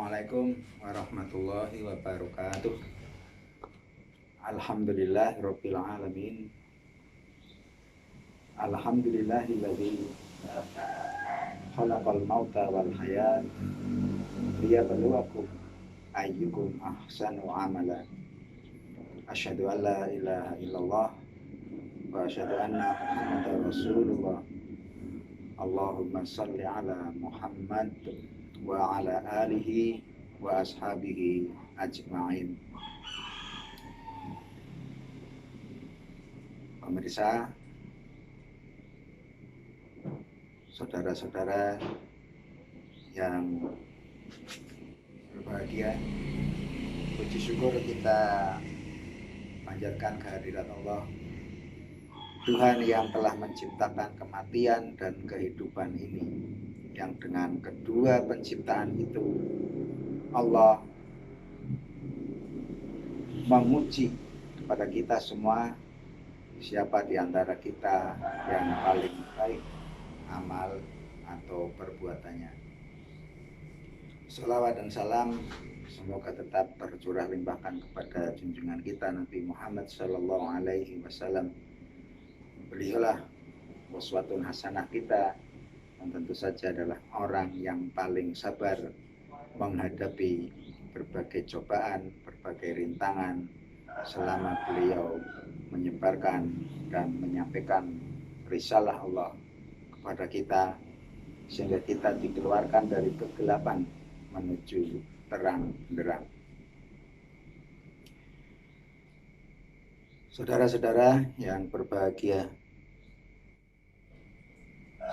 Assalamualaikum warahmatullahi wabarakatuh. Alhamdulillahirabbil alamin. Alhamdulillahilladzi khalaqal mauta wal hayat liyabluwakum ayyukum ahsanu amala. Asyhadu an la ilaha illallah wa asyhadu anna Muhammadar Rasulullah. Allahumma shalli ala Muhammad wa ala alihi wa ashabihi ajma'in. Pemirsa, saudara-saudara yang berbahagia, puji syukur kita panjatkan kehadirat Allah, Tuhan yang telah menciptakan kematian dan kehidupan ini, yang dengan kedua penciptaan itu Allah menguji kepada kita semua, siapa di antara kita yang paling baik amal atau perbuatannya. Shalawat dan salam semoga tetap tercurah limpahkan kepada junjungan kita Nabi Muhammad Sallallahu Alaihi Wasallam. Beliaulah uswatun hasanah kita, dan tentu saja adalah orang yang paling sabar menghadapi berbagai cobaan, berbagai rintangan selama beliau menyebarkan dan menyampaikan risalah Allah kepada kita, sehingga kita dikeluarkan dari kegelapan menuju terang benderang. Saudara-saudara yang berbahagia,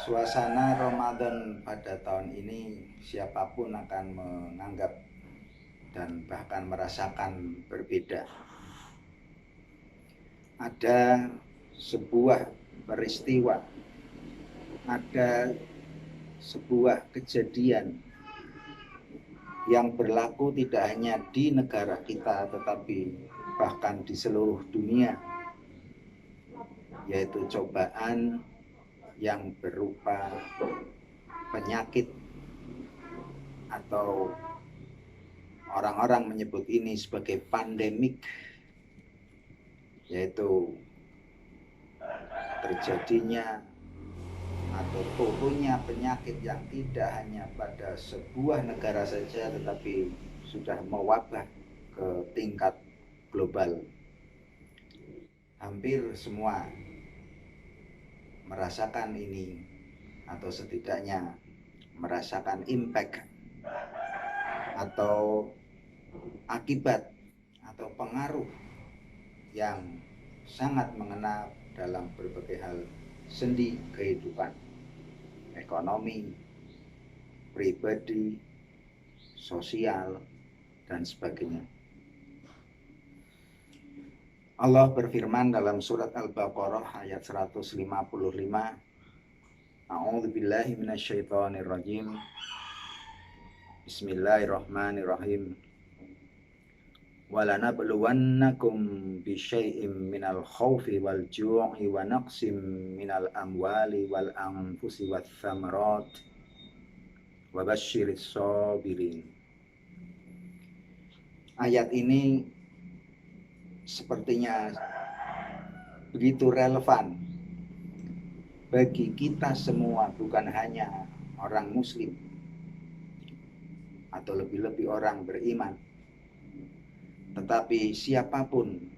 suasana Ramadan pada tahun ini siapapun akan menganggap dan bahkan merasakan berbeda. Ada sebuah peristiwa, ada sebuah kejadian yang berlaku tidak hanya di negara kita tetapi bahkan di seluruh dunia, yaitu cobaan yang berupa penyakit, atau orang-orang menyebut ini sebagai pandemik, yaitu terjadinya atau turunnya penyakit yang tidak hanya pada sebuah negara saja tetapi sudah mewabah ke tingkat global. Hampir semua merasakan ini, atau setidaknya merasakan impact atau akibat atau pengaruh yang sangat mengena dalam berbagai hal sendi kehidupan, ekonomi, pribadi, sosial, dan sebagainya. Allah berfirman dalam surat Al-Baqarah ayat 155, A'udzubillahi minasyaitonirrajim. Bismillahirrahmanirrahim. Walanabluwannakum bisyai'im minal khawfi wal ju'i wa naqsim minal amwali wal anfusi wath thamarat wa basyiris sabirin. Ayat ini sepertinya begitu relevan bagi kita semua, bukan hanya orang muslim atau lebih-lebih orang beriman, tetapi siapapun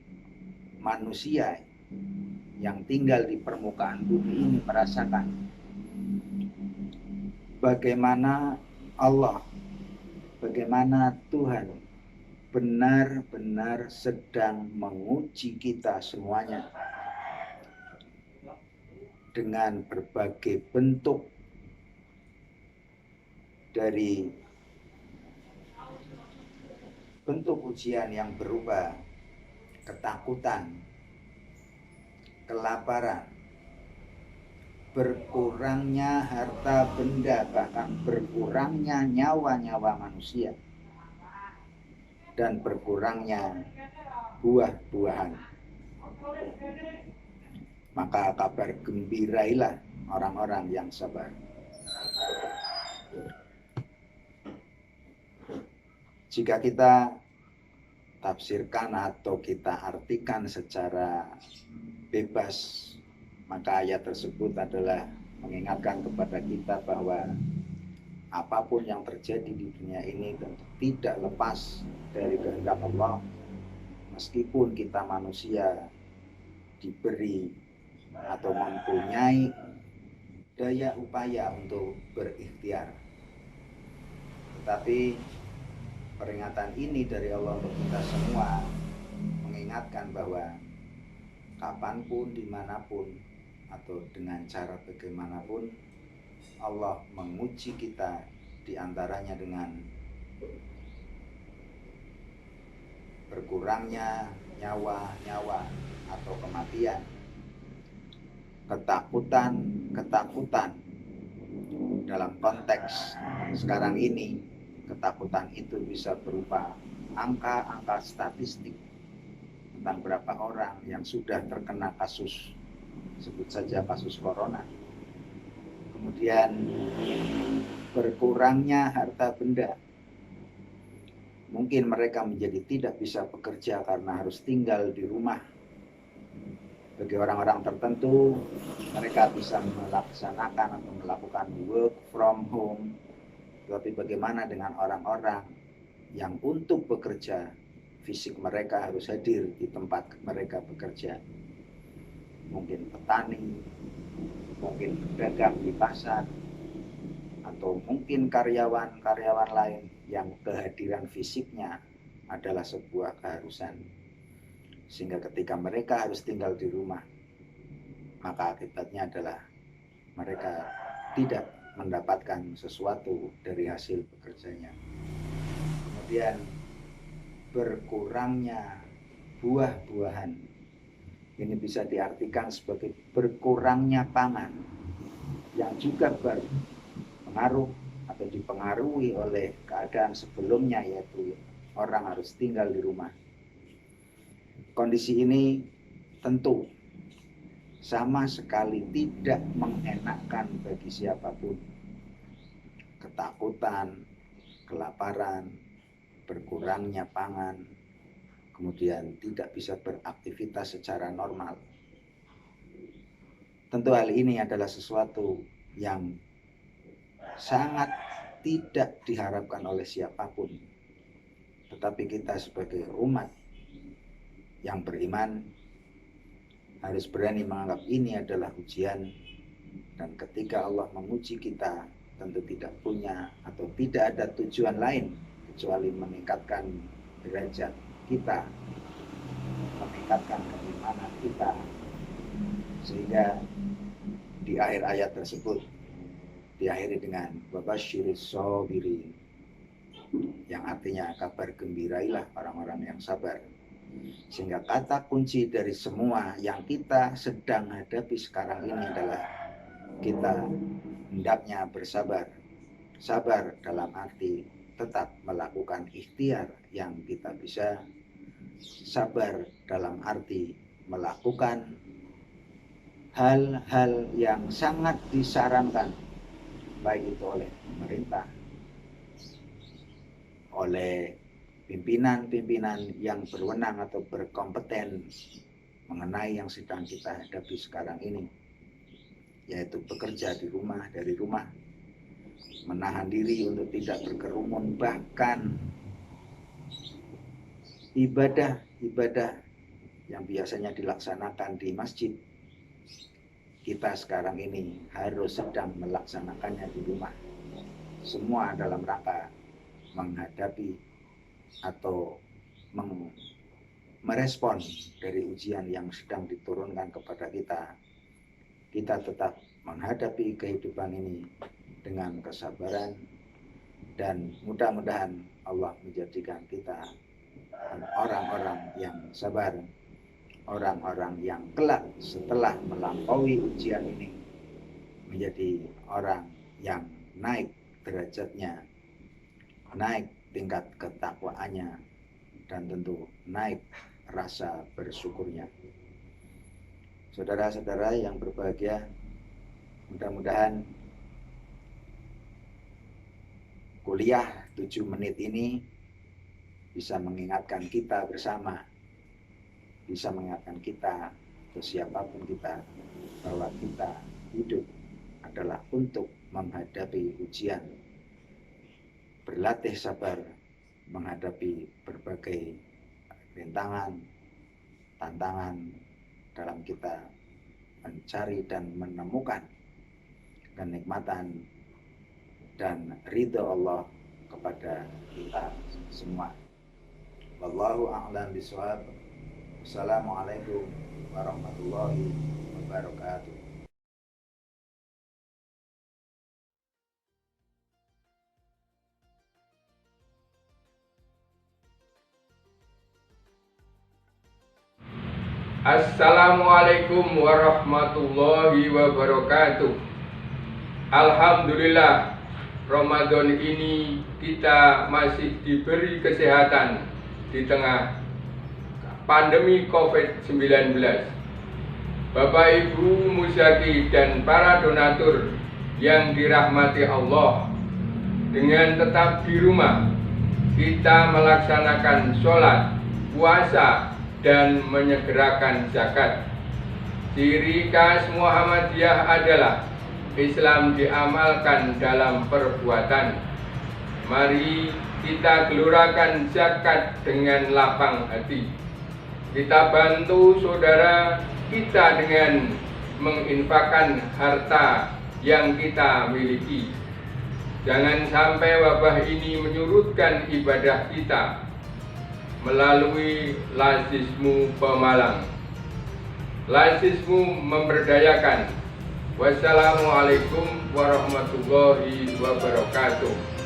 manusia yang tinggal di permukaan bumi ini merasakan bagaimana Allah, bagaimana Tuhan benar-benar sedang menguji kita semuanya dengan berbagai bentuk, dari bentuk ujian yang berupa ketakutan, kelaparan, berkurangnya harta benda, bahkan berkurangnya nyawa-nyawa manusia, dan berkurangnya buah-buahan. Maka kabar gembirailah orang-orang yang sabar. Jika kita tafsirkan atau kita artikan secara bebas, maka ayat tersebut adalah mengingatkan kepada kita bahwa apapun yang terjadi di dunia ini tentu tidak lepas dari kehendak Allah. Meskipun kita manusia diberi atau mempunyai daya upaya untuk berikhtiar, tetapi peringatan ini dari Allah untuk kita semua mengingatkan bahwa kapanpun, dimanapun, atau dengan cara bagaimanapun, Allah menguji kita, diantaranya dengan berkurangnya nyawa-nyawa atau kematian, ketakutan dalam konteks sekarang ini. Ketakutan itu bisa berupa angka-angka statistik tentang berapa orang yang sudah terkena kasus, sebut saja kasus corona. Kemudian berkurangnya harta benda. Mungkin mereka menjadi tidak bisa bekerja karena harus tinggal di rumah. Bagi orang-orang tertentu, mereka bisa melaksanakan atau melakukan work from home. Tapi bagaimana dengan orang-orang yang untuk bekerja, fisik mereka harus hadir di tempat mereka bekerja? Mungkin petani, mungkin pedagang di pasar, atau mungkin karyawan-karyawan lain yang kehadiran fisiknya adalah sebuah keharusan. Sehingga ketika mereka harus tinggal di rumah, maka akibatnya adalah mereka tidak mendapatkan sesuatu dari hasil bekerjanya. Kemudian berkurangnya buah-buahan. Ini bisa diartikan sebagai berkurangnya pangan, yang juga berpengaruh atau dipengaruhi oleh keadaan sebelumnya, yaitu orang harus tinggal di rumah. Kondisi ini tentu sama sekali tidak mengenakkan bagi siapapun. Ketakutan, kelaparan, berkurangnya pangan, kemudian tidak bisa beraktivitas secara normal. Tentu hal ini adalah sesuatu yang sangat tidak diharapkan oleh siapapun. Tetapi kita sebagai umat yang beriman harus berani menganggap ini adalah ujian, dan ketika Allah menguji kita tentu tidak punya atau tidak ada tujuan lain kecuali meningkatkan derajat kita, meningkatkan keimanan kita, sehingga di akhir ayat tersebut diakhiri dengan wabasyiris sabirin, yang artinya kabar gembirailah orang-orang yang sabar. Sehingga kata kunci dari semua yang kita sedang hadapi sekarang ini adalah kita hendaknya bersabar. Sabar dalam arti tetap melakukan ikhtiar yang kita bisa. Sabar dalam arti melakukan hal-hal yang sangat disarankan, baik itu oleh pemerintah, oleh pimpinan-pimpinan yang berwenang atau berkompeten mengenai yang sedang kita hadapi sekarang ini, yaitu bekerja di rumah, dari rumah, menahan diri untuk tidak berkerumun, bahkan ibadah yang biasanya dilaksanakan di masjid, kita sekarang ini harus sedang melaksanakannya di rumah. Semua dalam rangka menghadapi atau merespon dari ujian yang sedang diturunkan kepada kita. Kita tetap menghadapi kehidupan ini dengan kesabaran, dan mudah-mudahan Allah menjadikan kita orang-orang yang sabar, orang-orang yang kelak setelah melampaui ujian ini menjadi orang yang naik derajatnya, naik tingkat ketakwaannya, dan tentu naik rasa bersyukurnya. Saudara-saudara yang berbahagia, mudah-mudahan kuliah 7 menit ini bisa mengingatkan kita bersama, bisa mengingatkan kita atau siapapun kita bahwa kita hidup adalah untuk menghadapi ujian, berlatih sabar menghadapi berbagai rintangan, tantangan dalam kita mencari dan menemukan kenikmatan dan ridha Allah kepada kita semua. Wallahu a'lam bishawab. Wassalamualaikum warahmatullahi wabarakatuh. Assalamualaikum warahmatullahi wabarakatuh. Alhamdulillah, Ramadan ini kita masih diberi kesehatan di tengah pandemi COVID-19. Bapak Ibu musyaki dan para donatur yang dirahmati Allah, dengan tetap di rumah kita melaksanakan sholat, puasa, dan menyegerakan zakat. Ciri khas Muhammadiyah adalah Islam diamalkan dalam perbuatan. Mari kita gelurakan zakat dengan lapang hati. Kita bantu saudara kita dengan menginfakkan harta yang kita miliki. Jangan sampai wabah ini menyurutkan ibadah kita melalui lazismu pemalang. Lazismu memberdayakan. Wassalamualaikum warahmatullahi wabarakatuh.